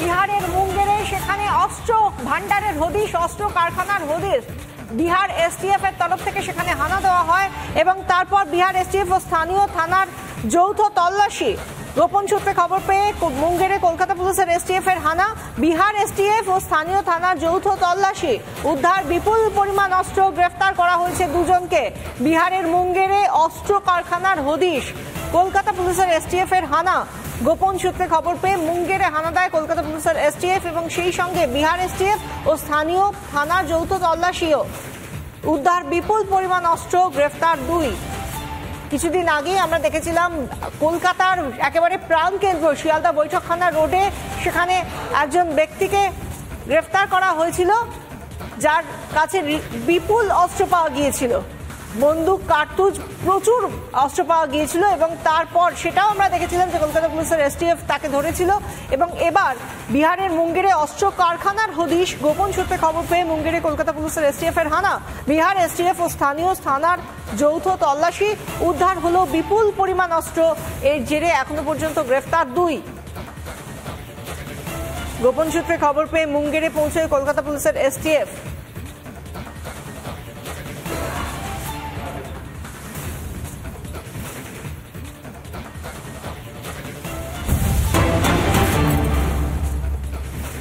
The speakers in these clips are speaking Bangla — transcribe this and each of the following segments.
বিহারের মুঙ্গেরে, সেখানে অস্ত্র ভান্ডারের হদিশ, অস্ত্র কারখানার হদিশ। বিহার এসটিএফ এর তরফ থেকে সেখানে হানা দেওয়া হয় এবং তারপর বিহার এসটিএফ ও স্থানীয় থানার যৌথ তল্লাশি। গোপন সূত্রে খবর পেয়ে মুঙ্গেরে কলকাতা পুলিশের এসটিএফ এর হানা, বিহার এসটিএফ ও স্থানীয় থানার যৌথ তল্লাশি, উদ্ধার বিপুল পরিমাণ অস্ত্র, গ্রেফতার করা হয়েছে দুজনকে। বিহারের মুঙ্গেরে অস্ত্র কারখানার হদিশ, কলকাতা পুলিশের এসটিএফ এর হানা। গোপন সূত্রে খবর পেয়ে মুঙ্গেরে হানা দেয় কলকাতা পুলিশের এসটিএফ এবং সেই সঙ্গে বিহার এসটিএফ ও স্থানীয় থানার যৌথ তল্লাশিও। উদ্ধার বিপুল পরিমাণ অস্ত্র, গ্রেফতার 2। কিছুদিন আগে আমরা দেখেছিলাম কলকাতার একেবারে প্রাণকেন্দ্র শিয়ালদা বৈঠকখানা রোডে, সেখানে একজন ব্যক্তিকে গ্রেফতার করা হয়েছিল যার কাছে বিপুল অস্ত্র পাওয়া গিয়েছিল, বন্দুক, কার্তুজ, প্রচুর অস্ত্র পাওয়া গিয়েছিল এবং তারপর সেটাও আমরা দেখেছিলাম যে কলকাতা পুলিশের এসটিএফ তাকে ধরেছিল। এবং এবার বিহারের মুঙ্গেরে অস্ত্র কারখানার হদিশ, গোপন সূত্রে খবর পেয়ে মুঙ্গেরে কলকাতা পুলিশের এসটিএফ এর হানা, বিহার এসটিএফ ও স্থানীয় থানার যৌথ তল্লাশি। উদ্ধার হলো বিপুল পরিমাণ অস্ত্র, এর জেরে এখনো পর্যন্ত গ্রেফতার 2। গোপন সূত্রে খবর পেয়ে মুঙ্গেরে পৌঁছে কলকাতা পুলিশের এসটিএফ।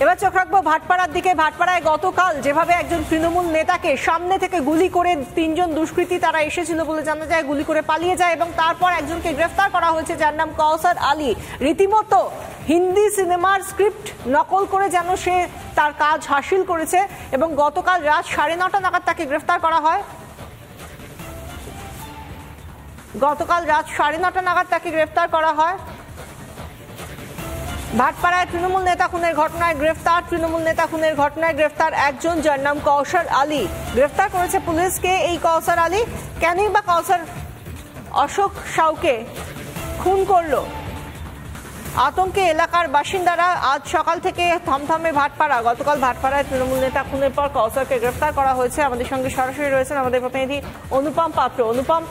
এবার চোখ রাখবো ভাটপাড়ার দিকে। ভাটপাড়ায় গতকাল যেভাবে একজন তৃণমূল নেতাকে সামনে থেকে গুলি করে 3 জন দুষ্কৃতী তারা এসেছিল বলে জানা যায়, গুলি করে পালিয়ে যায় এবং তারপর একজনকে গ্রেফতার করা হয়েছে যার নাম কাউসার আলী। রীতিমতো হিন্দি সিনেমার স্ক্রিপ্ট নকল করে যেন সে তার কাজ হাসিল করেছে এবং গতকাল রাত 9:30 নাগাদ তাকে গ্রেফতার করা হয়। গতকাল রাত 9:30 নাগাদ তাকে গ্রেফতার করা হয়। ভাটপাড়ায় তৃণমূল নেতা খুনের ঘটনায় গ্রেফতার, তৃণমূল নেতা খুনের ঘটনায় গ্রেফতার একজন যার নাম কাউসার আলী। গ্রেফতার করেছে পুলিশকে এই কাউসার আলী। কেনই বা কাউসার অশোক সাউকে খুন করলো? আতঙ্কে এলাকার বাসিন্দারা। আজ সকাল থেকে থমথমে ভাটপাড়া। গতকাল ভাটপাড়ায় তৃণমূল নেতা খুনের পর কাউসারকে গ্রেফতার করা হয়েছে। আমাদের সঙ্গে সরাসরি রয়েছেন আমাদের প্রতিনিধি অনুপম পাত্র। অনুপম,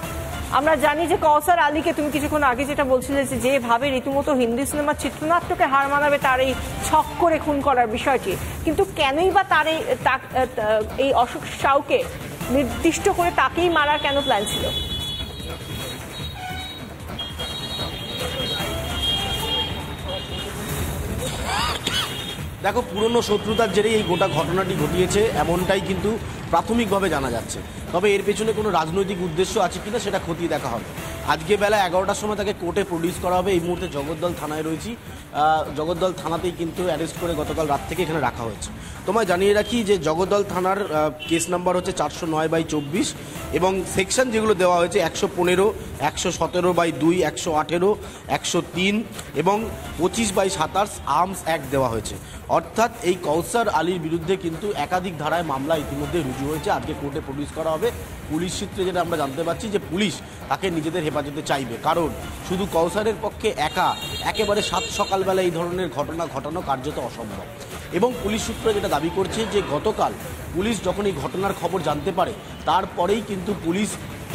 আমরা জানি যে কাউসার আলীকে তুমি কিছুক্ষণ আগে যেটা বলছিলে যে যেভাবে রীতিমতো হিন্দি সিনেমার চিত্রনাট্যকে হার মানাবে তার এই ছক করে খুন করার বিষয়টি, কিন্তু কেনই বা তার এই অশোক সাউকে নির্দিষ্ট করে তাকেই মারার কেন প্ল্যান ছিল? দেখো, পুরনো শত্রুতার জেরেই এই গোটা ঘটনাটি ঘটিয়েছে এমনটাই কিন্তু প্রাথমিকভাবে জানা যাচ্ছে। তবে এর পেছনে কোনো রাজনৈতিক উদ্দেশ্য আছে কিনা সেটা খতিয়ে দেখা হবে। আজকে বেলা 11টার সময় তাকে কোর্টে প্রডিউস করা হবে। এই মুহূর্তে জগদ্দল থানায় রয়েছি। জগদ্দল থানাতেই কিন্তু অ্যারেস্ট করে গতকাল রাত থেকে এখানে রাখা হয়েছে। তোমায় জানিয়ে রাখি যে জগদ্দল থানার কেস নাম্বার হচ্ছে 409/24 এবং সেকশন যেগুলো দেওয়া হয়েছে 115, 117/2, 118, 103 এবং 25/27 আর্মস অ্যাক্ট দেওয়া হয়েছে। অর্থাৎ এই কাউসার আলীর বিরুদ্ধে কিন্তু একাধিক ধারায় মামলা ইতিমধ্যে রুজু হয়েছে। আজকে কোর্টে প্রডিউস করা হবে। পুলিশ সূত্রে যেটা আমরা জানতে পারছি যে পুলিশ তাকে নিজেদের হেফাজতে চাইবে, কারণ শুধু কাউসারের পক্ষে একেবারে সাত সকালবেলা এই ধরনের ঘটনা ঘটানো কার্যত অসম্ভব। এবং পুলিশ সূত্র যেটা দাবি করছে যে গতকাল পুলিশ যখন এই ঘটনার খবর জানতে পারে তারপরেই কিন্তু পুলিশ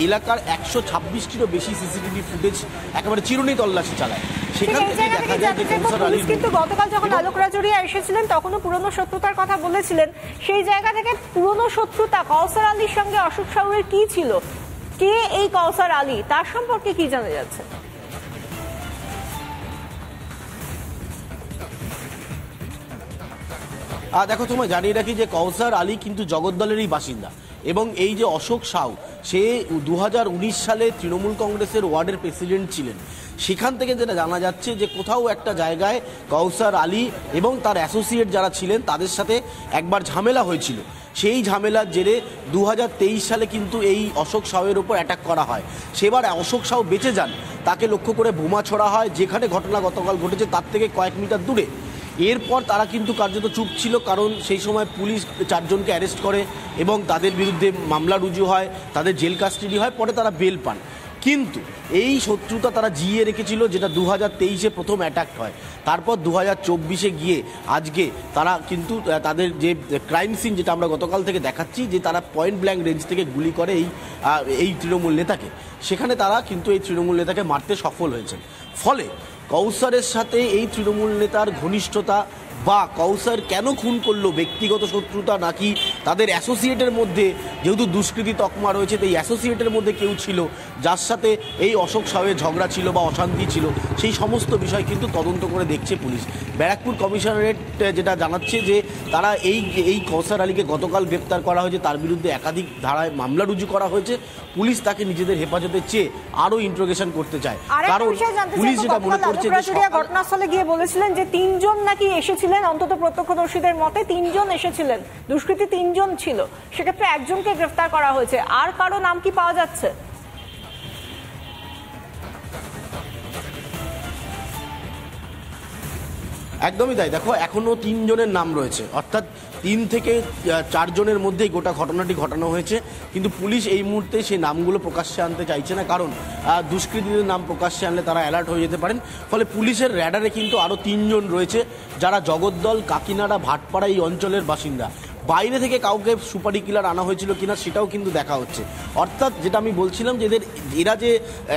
এলাকার 126টিরও বেশি সিসিটিভি ফুটেজ একেবারে চিরুনি তল্লাশি চালায়। সেখান থেকে দেখা যায় যে কাউসার আলী কিন্তু গতকাল যখন আলোক রাজুরিয়া এসেছিলেন তখনও পুরনো শত্রুতার কথা বলেছিলেন। সেই জায়গা থেকে পুরনো শত্রুতা কাউসার আলীর সঙ্গে অশোক সাউয়ের কি ছিল? কে এই কাউসার আলী? তার সম্পর্কে কি জানা যাচ্ছে? দেখো, তোমায় জানিয়ে রাখি যে কাউসার আলী কিন্তু জগদ্দলেরই বাসিন্দা এবং এই যে অশোক সাউ, সে 2019 সালে তৃণমূল কংগ্রেসের ওয়ার্ডের প্রেসিডেন্ট ছিলেন। সেখান থেকে যেটা জানা যাচ্ছে যে কোথাও একটা জায়গায় কাউসার আলী এবং তার অ্যাসোসিয়েট যারা ছিলেন তাদের সাথে একবার ঝামেলা হয়েছিল। সেই ঝামেলার জেরে 2023 সালে কিন্তু এই অশোক সাউয়ের ওপর অ্যাটাক করা হয়। সেবার অশোক সাউ বেঁচে যান, তাকে লক্ষ্য করে বোমা ছোড়া হয় যেখানে ঘটনা গতকাল ঘটেছে তার থেকে কয়েক মিটার দূরে। এরপর তারা কিন্তু কার্যত চুপ ছিল, কারণ সেই সময় পুলিশ 4 জনকে অ্যারেস্ট করে এবং তাদের বিরুদ্ধে মামলা রুজু হয়, তাদের জেল কাস্টাডি হয়, পরে তারা বেল পান। কিন্তু এই শত্রুতা তারা জিইয়ে রেখেছিল, যেটা 2023-এ প্রথম অ্যাটাক হয়। তারপর 2024-এ গিয়ে আজকে তারা কিন্তু তাদের যে ক্রাইম সিন, যেটা আমরা গতকাল থেকে দেখাচ্ছি, যে তারা পয়েন্ট ব্ল্যাঙ্ক রেঞ্জ থেকে গুলি করে এই তৃণমূল নেতাকে। সেখানে তারা কিন্তু এই তৃণমূল নেতাকে মারতে সফল হয়েছেন। ফলে কাউসারের সাথে এই তৃণমূল নেতার ঘনিষ্ঠতা বা কৌসার কেন খুন করলো, ব্যক্তিগত শত্রুতা নাকি তাদের অ্যাসোসিয়েটের মধ্যে, যেহেতু দুষ্কৃতী তকমা রয়েছে তো এই অ্যাসোসিয়েটের মধ্যে কেউ ছিল যার সাথে এই অশোক সাহের ঝগড়া ছিল বা অশান্তি ছিল, সেই সমস্ত বিষয় কিন্তু তদন্ত করে দেখছে পুলিশ। ব্যারাকপুর কমিশনারেট যেটা জানাচ্ছে যে তারা এই কৌসার আলীকে গতকাল গ্রেপ্তার করা হয়েছে, তার বিরুদ্ধে একাধিক ধারায় মামলা রুজু করা হয়েছে। পুলিশ তাকে নিজেদের হেফাজতে চেয়ে আরও ইন্ট্রোগেশন করতে চায়, কারণ পুলিশ যেটা মনে করছে যে ঘটনাস্থলে গিয়ে বলেছিলেন যে 3 জন নাকি এসেছিলেন, অন্তত প্রত্যক্ষদর্শীদের মতে 3 জন এসেছিলেন, দুষ্কৃতী 3 জন ছিল, সেক্ষেত্রে একজনকে গ্রেফতার করা হয়েছে, আর কারো নাম কি পাওয়া যাচ্ছে? একদমই তাই। দেখো, এখনো 3 জনের নাম রয়েছে, অর্থাৎ 3 থেকে 4 জনের মধ্যেই গোটা ঘটনাটি ঘটানো হয়েছে, কিন্তু পুলিশ এই মুহূর্তে সেই নামগুলো প্রকাশ্যে আনতে চাইছে না, কারণ দুষ্কৃতীদের নাম প্রকাশ্যে আনলে তারা অ্যালার্ট হয়ে যেতে পারেন। ফলে পুলিশের র্যাডারে কিন্তু আরও 3 জন রয়েছে যারা জগদ্দল, কাকিনাড়া, ভাটপাড়া এই অঞ্চলের বাসিন্দা। বাইরে থেকে কাউকে সুপারি কিলার আনা হয়েছিল কিনা সেটাও কিন্তু দেখা হচ্ছে। অর্থাৎ যেটা আমি বলছিলাম যে এরা যে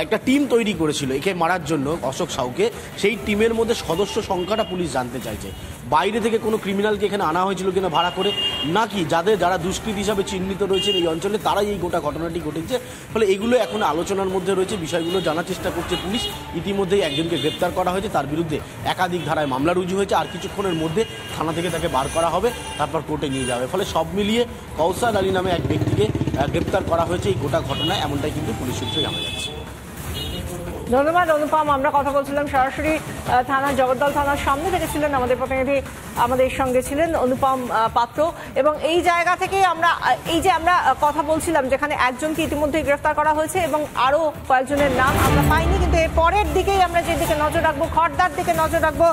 একটা টিম তৈরি করেছিল একে মারার জন্য অশোক সাউকে, সেই টিমের মধ্যে সদস্য সংখ্যাটা পুলিশ জানতে চাইছে। বাইরে থেকে কোনো ক্রিমিনালকে এখানে আনা হয়েছিল কিনা ভাড়া করে, নাকি যারা দুষ্কৃতী হিসাবে চিহ্নিত রয়েছেন এই অঞ্চলে তারাই এই গোটা ঘটনাটি ঘটেছে। ফলে এগুলো এখন আলোচনার মধ্যে রয়েছে, বিষয়গুলো জানার চেষ্টা করছে পুলিশ। ইতিমধ্যেই একজনকে গ্রেপ্তার করা হয়েছে, তার বিরুদ্ধে একাধিক ধারায় মামলা রুজু হয়েছে, আর কিছুক্ষণের মধ্যে থানা থেকে তাকে বার করা হবে, তারপর কোর্টে নিয়ে যাবে। ফলে সব মিলিয়ে কৌসার আলী নামে এক ব্যক্তিকে গ্রেপ্তার করা হয়েছে এই গোটা ঘটনায়, এমনটাই কিন্তু পুলিশ সূত্রে জানা যাচ্ছে। ধন্যবাদ অনুপম। আমরা কথা বলছিলাম সরাসরি থানা, জগদ্দল থানার সামনে থেকে ছিলেন আমাদের প্রতিনিধি, আমাদের সঙ্গে ছিলেন অনুপম পাত্র। এবং এই জায়গা থেকে আমরা কথা বলছিলাম যেখানে একজনকে ইতিমধ্যে গ্রেফতার করা হয়েছে এবং আরো কয়েকজনের নাম আমরা পাইনি, কিন্তু এর পরের দিকেই আমরা যেদিকে নজর রাখবো, খড়দার দিকে নজর রাখবো।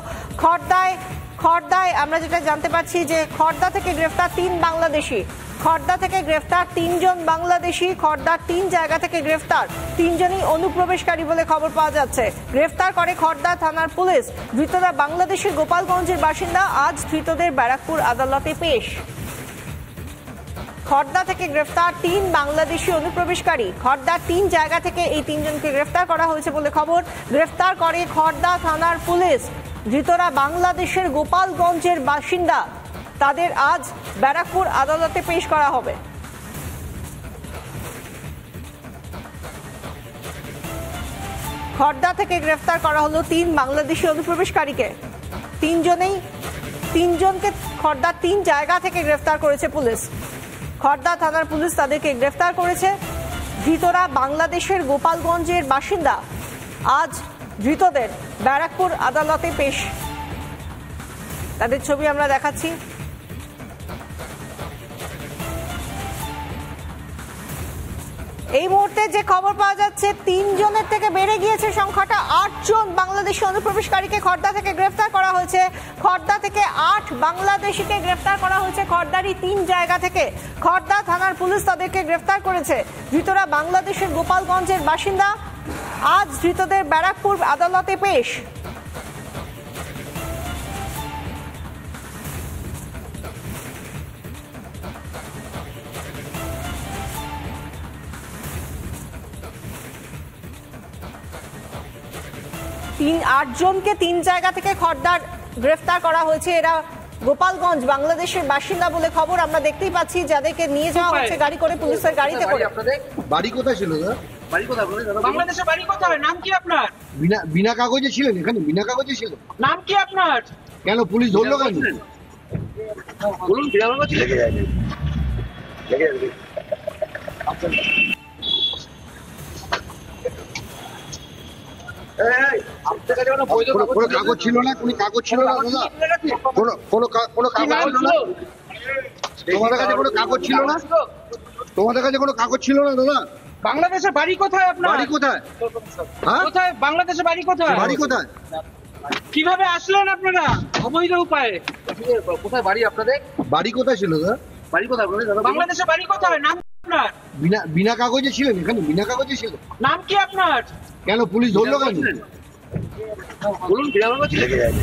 খড়দায় আমরা যেটা জানতে পারছি যে খড়দা থেকে গ্রেফতার 3 বাংলাদেশি, খড়দা থেকে গ্রেফতার 3 জন বাংলাদেশি, খড়দার 3 জায়গা থেকে গ্রেফতার, 3 জনই অনুপ্রবেশকারী বলে খবর পাওয়া যাচ্ছে। গ্রেফতার করে খড়দা থানার পুলিশ। ধৃতরা বাংলাদেশের গোপালগঞ্জের বাসিন্দা। আজ ধৃতদের ব্যারাকপুর আদালতে পেশ। খড়দা থেকে গ্রেফতার 3 বাংলাদেশি অনুপ্রবেশকারী। খড়দার 3 জায়গা থেকে এই 3 জনকে গ্রেফতার করা হয়েছে বলে খবর। গ্রেফতার করে খড়দা থানার পুলিশ। ধৃতরা বাংলাদেশের গোপালগঞ্জের বাসিন্দা। তাদের আজ ব্যারাকপুর আদালতে পেশ করা হবে। খড়দা থেকে গ্রেফতার করা হলো 3 বাংলাদেশি অনুপ্রবেশকারীকে। 3 জনকে খড়দার 3 জায়গা থেকে গ্রেফতার করেছে পুলিশ। খড়দা থানার পুলিশ তাদেরকে গ্রেফতার করেছে। ধৃতরা বাংলাদেশের গোপালগঞ্জের বাসিন্দা। আজ ধৃতদের ব্যারাকপুর আদালতে পেশ। তাদের ছবি আমরা দেখাচ্ছি। এই মুহূর্তে যে খবর পাওয়া যাচ্ছে 3 জনের থেকে বেড়ে গিয়েছে সংখ্যাটা, 8 জন বাংলাদেশি অনুপ্রবেশকারীকে খড়দা থেকে গ্রেফতার করা হয়েছে। খড়দা থেকে 8 বাংলাদেশিকে গ্রেফতার করা হয়েছে খড়দারই 3 জায়গা থেকে। খড়দা থানার পুলিশ তাদেরকে গ্রেফতার করেছে। ধৃতরা বাংলাদেশের গোপালগঞ্জের বাসিন্দা। আজ ধৃতদের ব্যারাকপুর আদালতে পেশ। আট জনকে 3 জায়গা থেকে খড়দার গ্রেফতার করা হয়েছে। এরা গোপালগঞ্জ বাংলাদেশের বাসিন্দা বলে খবর। আমরা দেখতেই পাচ্ছি যাদেরকে নিয়ে যাওয়া হচ্ছে গাড়ি করে, পুলিশের গাড়িতে করে। বাড়ি কোথায় ছিল? বাড়ি কোথায়? বাংলাদেশের বাড়ি কোথায়? নাম কি আপনার? বিনা কাগজে ছিলেন এখানে? বিনা কাগজে ছিল? নাম কি আপনার? কেন পুলিশ ধরলো কেন? বলুন। বিনা কাগজে লেগে যায়। কোনো কাগজ ছিল না? কোনো কাগজ ছিল না দাদা? কোনো কাগজ ছিল না? তোমাদের কাছে কোনো কাগজ ছিল না? তোমাদের কাছে কোনো কাগজ ছিল না দাদা? বাংলাদেশের বাড়ি কোথায় আপনার? বাড়ি কোথায়? হ্যাঁ, কোথায় বাংলাদেশের বাড়ি কোথায়? বাড়ি কোথায়? কিভাবে আসলেন আপনারা অবৈধ উপায়ে? কোথায় বাড়ি আপনাদের? বাড়ি কোথায় ছিল দাদা? বাড়ি কোথায়? বাংলাদেশের বাড়ি কোথায়? নাম আপনার? বিনা কাগজে ছিলেন এখানে? বিনা কাগজে ছিল? নাম কি আপনার? কেন পুলিশ ধরলো কেন? বলুন। বিনা কাগজে লেগে যায়।